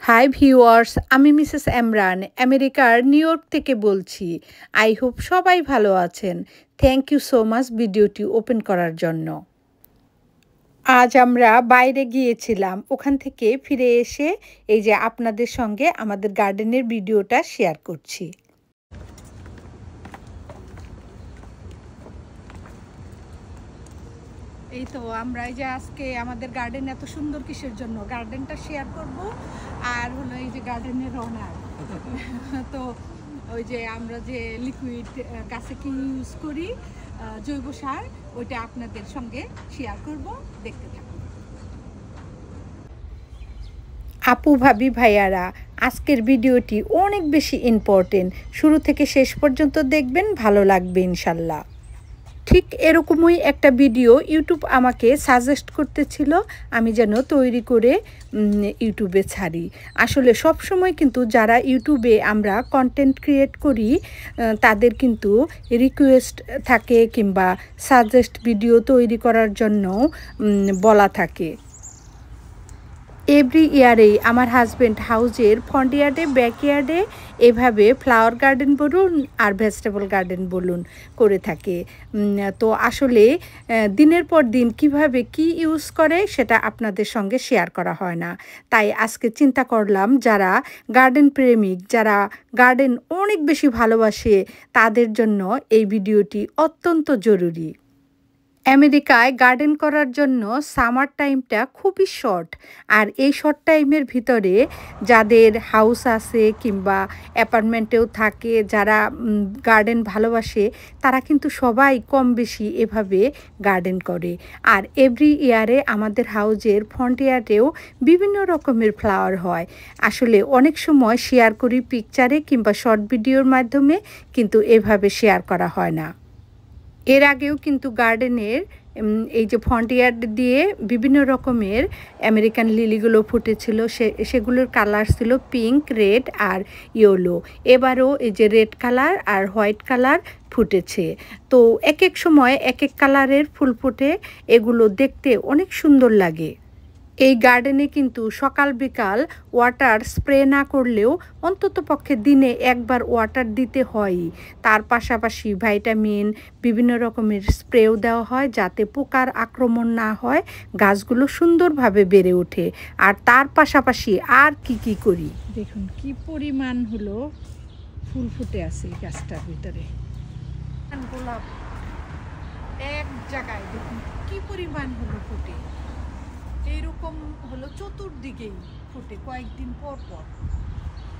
Hi viewers, আমি Mrs Emran আমেরিকার new York থেকে বলছি। আই হোপ সবাই ভালো আছেন। থ্যাংক ইউ সো মাচ ভিডিওটি ওপেন করার জন্য। আজ আমরা বাইরে গিয়েছিলাম, ওখান থেকে ফিরে এসে এই যে আপনাদের সঙ্গে আমাদের গার্ডেনের ভিডিওটা শেয়ার করছি। এই তো আমরা এই যে আজকে আমাদের গার্ডেন এত সুন্দর কিসের জন্য গার্ডেনটা শেয়ার করব, আর হলো এই যে গার্ডেনের ওনার তো ওই যে আমরা যে লিকুইড গাছে কি ইউজ করি জৈব সার, ওইটা আপনাদের সঙ্গে শেয়ার করব, দেখতে থাকুন। আপু ভাবি ভাইয়ারা, আজকের ভিডিওটি অনেক বেশি ইম্পর্টেন্ট, শুরু থেকে শেষ পর্যন্ত দেখবেন, ভালো লাগবে ইনশাল্লাহ। ঠিক এরকমই একটা ভিডিও ইউটিউব আমাকে সাজেস্ট করতেছিল আমি যেন তৈরি করে ইউটিউবে ছাড়ি। আসলে সব সময় কিন্তু যারা ইউটিউবে আমরা কন্টেন্ট ক্রিয়েট করি তাদের কিন্তু রিকোয়েস্ট থাকে কিংবা সাজেস্ট ভিডিও তৈরি করার জন্য বলা থাকে। এভরি ইয়ারেই আমার হাজব্যান্ড হাউজের ফ্রন্ট ইয়ার্ডে, ব্যাকয়ার্ডে এভাবে ফ্লাওয়ার গার্ডেন বলুন আর ভেজিটেবল গার্ডেন বলুন করে থাকে। তো আসলে দিনের পর দিন কিভাবে কি ইউজ করে সেটা আপনাদের সঙ্গে শেয়ার করা হয় না। তাই আজকে চিন্তা করলাম যারা গার্ডেন প্রেমিক, যারা গার্ডেন অনেক বেশি ভালোবাসে তাদের জন্য এই ভিডিওটি অত্যন্ত জরুরি। আমেরিকায় গার্ডেন করার জন্য সামার টাইমটা খুবই শর্ট, আর এই শর্ট টাইমের ভিতরে যাদের হাউস আছে কিংবা অ্যাপার্টমেন্টেও থাকে, যারা গার্ডেন ভালোবাসে তারা কিন্তু সবাই কম বেশি এভাবে গার্ডেন করে। আর এভরি ইয়ারে আমাদের হাউজের ফ্রন্ট ইয়ার্ডেও বিভিন্ন রকমের ফ্লাওয়ার হয়। আসলে অনেক সময় শেয়ার করি পিকচারে কিংবা শর্ট ভিডিওর মাধ্যমে, কিন্তু এভাবে শেয়ার করা হয় না। এর আগেও কিন্তু গার্ডেনের এই যে ফ্রন্ট ইয়ার্ড দিয়ে বিভিন্ন রকমের আমেরিকান লিলিগুলো ফুটেছিল, সেগুলোর কালার ছিল পিঙ্ক, রেড আর ইয়েলো। এবারও এই যে রেড কালার আর হোয়াইট কালার ফুটেছে। তো এক এক সময় এক এক কালারের ফুল ফুটে, এগুলো দেখতে অনেক সুন্দর লাগে। এই গার্ডেনে কিন্তু সকাল বিকাল ওয়াটার স্প্রে না করলেও অন্তত পক্ষে দিনে একবার ওয়াটার দিতে হয়ই। তার পাশাপাশি ভাইটামিন বিভিন্ন রকমের স্প্রেও দেওয়া হয় যাতে পোকার আক্রমণ না হয়, গাছগুলো সুন্দরভাবে বেড়ে ওঠে। আর তার পাশাপাশি আর কি করি দেখুন কি পরিমাণ হলো ফুল ফুটে আছে এই গাছটার ভিতরে। গোলাপ এক জায়গায় দেখুন কি পরিমাণ হলো ফুটে, এইরকম হলো চতুর্দিকেই ফুটে কয়েকদিন পর পর।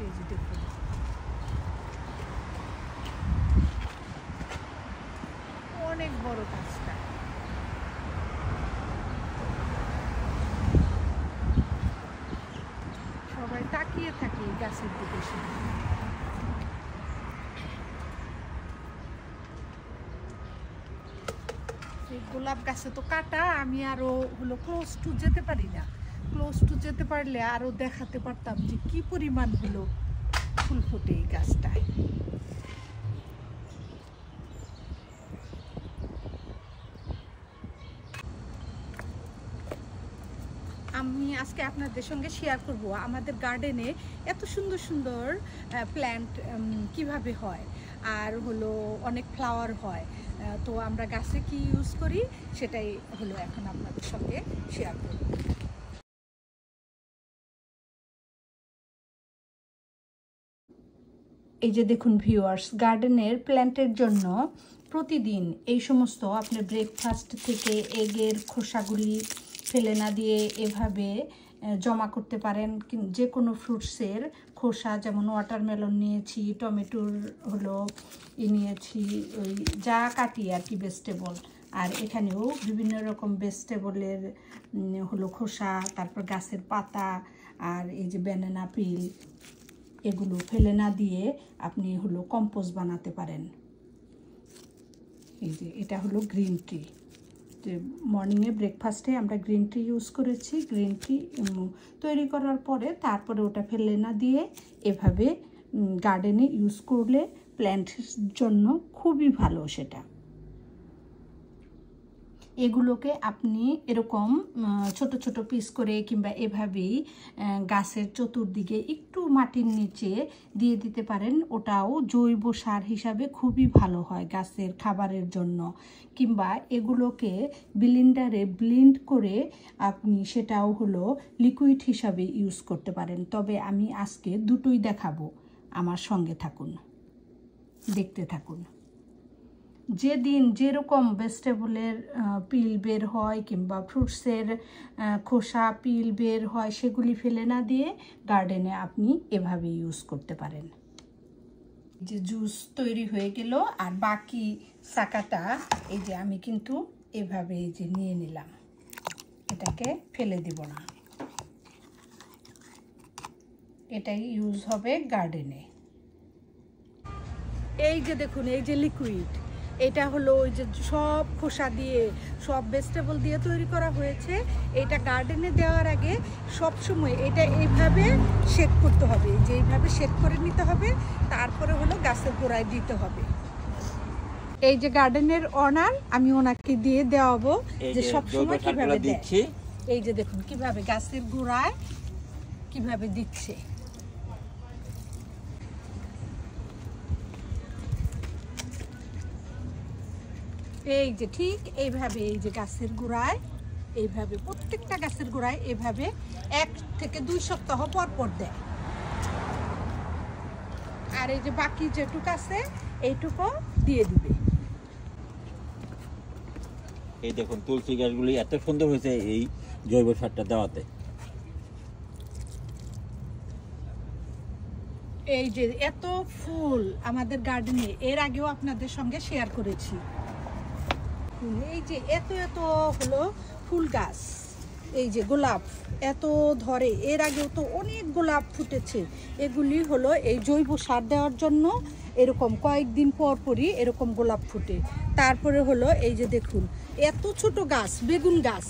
এই যে দেখুন অনেক বড় গাছটা। সবাই তাকিয়ে থাকে এই গাছের দিকে। এই গোলাপ গাছে তো কাটা, আমি আরো হলো ক্লোজ টু যেতে পারি না। ক্লোজ টু যেতে পারলে আরো দেখাতে পারতাম যে কি পরিমাণ হলো ফুল ফুটে এই গাছটায়। আমি আজকে আপনাদের সঙ্গে শেয়ার করব আমাদের গার্ডেনে এত সুন্দর সুন্দর প্ল্যান্ট কিভাবে হয়, আর হলো অনেক ফ্লাওয়ার হয়। তো আমরা গাছে কি ইউজ করি সেটাই হলো এখন আপনাদের সঙ্গে শেয়ার করব। এই যে দেখুন ভিউয়ার্স, গার্ডেনের প্ল্যান্টের জন্য প্রতিদিন এই সমস্ত আপনি ব্রেকফাস্ট থেকে এগের খোসাগুলি ফেলে না দিয়ে এভাবে জমা করতে পারেন। যে কোনো ফ্রুটসের খোসা, যেমন ওয়াটারমেলন নিয়েছি, টমেটোর হলো নিয়েছি, ওই যা কাটি আর কি ভেজিটেবল, আর এখানেও বিভিন্ন রকম ভেজিটেবলের হলো খোসা, তারপর গাছের পাতা আর এই যে ব্যানানা পিল, এগুলো ফেলে না দিয়ে আপনি হলো কম্পোস্ট বানাতে পারেন। এই যে এটা হলো গ্রিন টি, যে মর্নিংয়ে ব্রেকফাস্টে আমরা গ্রিন টি ইউজ করেছি। গ্রিন টি তৈরি করার পরে তারপরে ওটা ফেলে না দিয়ে এভাবে গার্ডেনে ইউজ করলে প্ল্যান্টের জন্য খুবই ভালো সেটা। এগুলোকে আপনি এরকম ছোট ছোট পিস করে কিংবা এভাবেই গাছের চতুর্দিকে একটু মাটির নিচে দিয়ে দিতে পারেন। ওটাও জৈব সার হিসাবে খুবই ভালো হয় গাছের খাবারের জন্য। কিংবা এগুলোকে ব্লেন্ডারে ব্লেন্ড করে আপনি সেটাও হলো লিকুইড হিসাবে ইউজ করতে পারেন। তবে আমি আজকে দুটোই দেখাবো, আমার সঙ্গে থাকুন, দেখতে থাকুন। যেদিন যেরকম ভেজিটেবলের পিল বের হয় কিংবা ফ্রুটসের খোসা পিল বের হয় সেগুলি ফেলে না দিয়ে গার্ডেনে আপনি এভাবে ইউজ করতে পারেন। যে জুস তৈরি হয়ে গেল, আর বাকি সাকাটা এই যে আমি কিন্তু এভাবে এই যে নিয়ে নিলাম, এটাকে ফেলে দিব না, এটাই ইউজ হবে গার্ডেনে। এই যে দেখুন, এই যে লিকুইড, এটা হলো ওই যে সব খোসা দিয়ে সব ভেজিটেবল দিয়ে তৈরি করা হয়েছে। এটা গার্ডেনে দেওয়ার আগে সব সময় এটা এইভাবে শেক করতে হবে, যে এইভাবে শেক করে নিতে হবে, তারপরে হলো গাছের গোড়ায় দিতে হবে। এই যে গার্ডেনের অনার, আমি ওনাকে দিয়ে দেওয়াবো যে সব সময় কিভাবে দিচ্ছে। এই যে দেখুন কিভাবে গাছের গোড়ায় কিভাবে দিচ্ছে। এই যে ঠিক এইভাবে, এই যে গাছের গোড়ায় এইভাবে, প্রত্যেকটা গাছের গোড়ায় এইভাবে 1 থেকে 2 সপ্তাহ পর পর দেয়। আর এই যে বাকি যেটুকু আছে এইটুকু দিয়ে দিবে। এই দেখুন তুলসী গাছগুলি এত সুন্দর হয়েছে এই জৈব সারটা দেওয়াতে। এই যে এত ফুল আমাদের গার্ডেনে এর আগেও আপনাদের সঙ্গে শেয়ার করেছি। এই যে এত এত হলো ফুল গাছ, এই যে গোলাপ এত ধরে, এর আগেও তো অনেক গোলাপ ফুটেছে। এগুলি হলো এই জৈব সার দেওয়ার জন্য এরকম কয়েকদিন পর পরই এরকম গোলাপ ফুটে। তারপরে হলো এই যে দেখুন এত ছোট গাছ, বেগুন গাছ,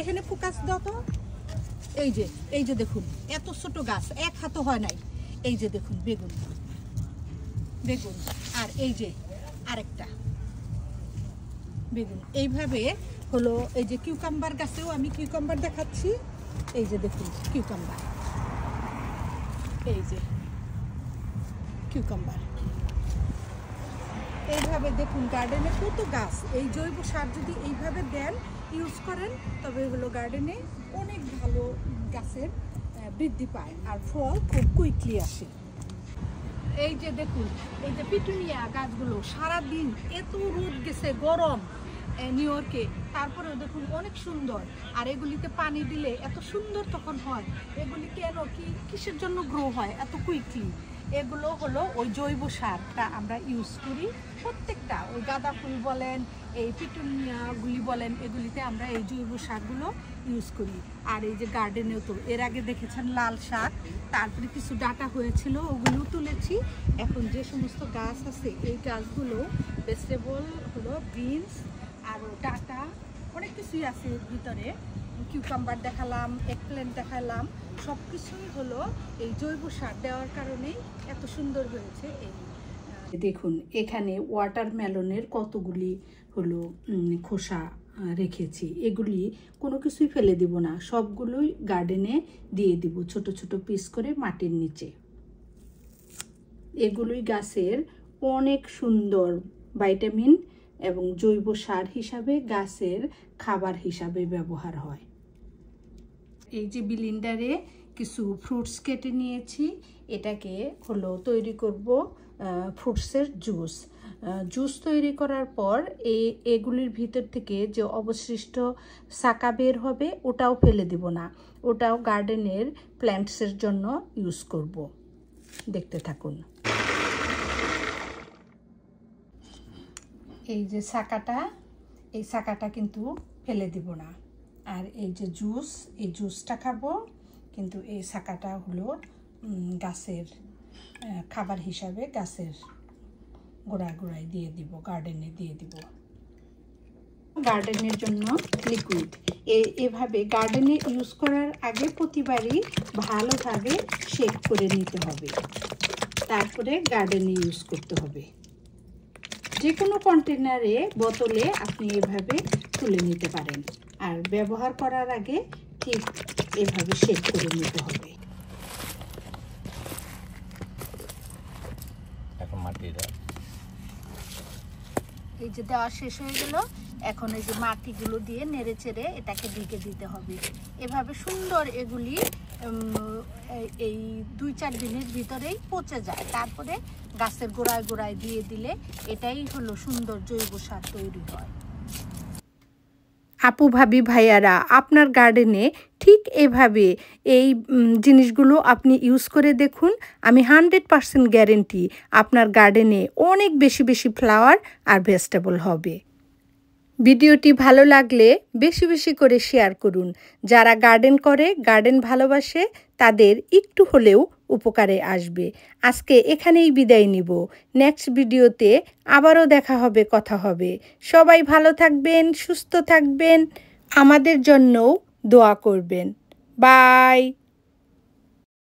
এখানে ফোকাস দাও তো। এই যে দেখুন এত ছোট গাছ, 1 হাতও হয় নাই। এই যে দেখুন বেগুন, বেগুন, আর এই যে আরেকটা বেগুন। এইভাবে হলো এই যে কিউকাম্বার গাছেও আমি কিউকাম্বার দেখাচ্ছি। এই যে দেখুন কিউকাম্বার, এই যে কিউকাম্বার। এইভাবে দেখুন গার্ডেনে কত গাছ। এই জৈব সার যদি এইভাবে দেন, ইউজ করেন, তবে হলো গার্ডেনে অনেক ভালো গাছের বৃদ্ধি পায় আর ফল খুব কুইকলি আসে। এই যে দেখুন এই যে পিটুনিয়া গাছগুলো, সারাদিন এত রোদ গেছে, গরম নিউ ইয়র্কে, তারপরে দেখুন অনেক সুন্দর। আর এগুলিতে পানি দিলে এত সুন্দর তখন হয়। এগুলি কেন কিসের জন্য গ্রো হয় এত কুইকলি? এগুলো হলো ওই জৈব সারটা আমরা ইউজ করি প্রত্যেকটা। ওই গাঁদা ফুল বলেন, এই পিটুনিয়াগুলি বলেন, এগুলিতে আমরা এই জৈব সারগুলো ইউজ করি। আর এই যে গার্ডেনেও তো এর আগে দেখেছেন লাল শাক, তারপরে কিছু ডাটা হয়েছিল, ওগুলো তুলেছি। এখন যে সমস্ত গাছ আছে এই গাছগুলো ভেজিটেবল হলো বিনস আর ডাটা, অনেক কিছুই আছে এর ভিতরে। কিউকাম্বার দেখালাম, এগপ্ল্যান্ট দেখালাম, সব কিছুই হলো এই জৈব সার দেওয়ার কারণেই এত সুন্দর হয়েছে। এই দেখুন এখানে ওয়াটারমেলনের কতগুলি হলো খোসা রেখেছি। এগুলি কোনো কিছুই ফেলে দিব না, সবগুলোই গার্ডেনে দিয়ে দিব ছোট ছোট পিস করে মাটির নিচে। এগুলোই গাছের অনেক সুন্দর ভাইটামিন এবং জৈব সার হিসাবে গাছের খাবার হিসাবে ব্যবহার হয়। এই যে ব্লেন্ডারে কিছু ফ্রুটস কেটে নিয়েছি, এটাকে হলো তৈরি করব ফ্রুটসের জুস। জুস তৈরি করার পর এগুলির ভিতর থেকে যে অবশিষ্ট সাকা বের হবে ওটাও ফেলে দেব না, ওটাও গার্ডেনের প্ল্যান্টসের জন্য ইউজ করব। দেখতে থাকুন। এই যে সাকাটা, এই সাকাটা কিন্তু ফেলে দিব না। আর এই যে জুস, এই জুসটা খাবো, কিন্তু এই সাকাটা হলো গাছের খাবার হিসাবে গাছের গোড়ায় দিয়ে দিব, গার্ডেনে দিয়ে দিব। গার্ডেনের জন্য লিকুইড এভাবে গার্ডেনে ইউজ করার আগে প্রতিবারই ভালোভাবে শেক করে নিতে হবে, তারপরে গার্ডেনে ইউজ করতে হবে। যে কোনো কন্টেনারে, বোতলে আপনি এভাবে তুলে নিতে পারেন। আর ব্যবহার করার আগে ঠিক এভাবে শেক করে নিতে হবে। এখন মাটি দাও। এই যে দেওয়া শেষ হয়ে গেল, এখন এই যে মাটিগুলো দিয়ে নেড়ে চেড়ে এটাকে ঢেকে দিতে হবে। এভাবে সুন্দর এগুলি এই 2-4 দিনের ভিতরেই পচে যায়। তারপরে গাছের গোড়ায় গোড়ায় দিয়ে দিলে এটাই হলো সুন্দর জৈব সার তৈরি হয়। আপু ভাবি ভাইয়ারা, আপনার গার্ডেনে ঠিক এভাবে এই জিনিসগুলো আপনি ইউজ করে দেখুন। আমি 100% গ্যারেন্টি আপনার গার্ডেনে অনেক বেশি বেশি ফ্লাওয়ার আর ভেজিটেবল হবে। ভিডিওটি ভালো লাগলে বেশি বেশি করে শেয়ার করুন। যারা গার্ডেন করে, গার্ডেন ভালোবাসে, তাদের একটু হলেও উপকারে আসবে। আজকে এখানেই বিদায় নিব। নেক্সট ভিডিওতে আবারও দেখা হবে, কথা হবে। সবাই ভালো থাকবেন, সুস্থ থাকবেন, আমাদের জন্যও দোয়া করবেন। বাই।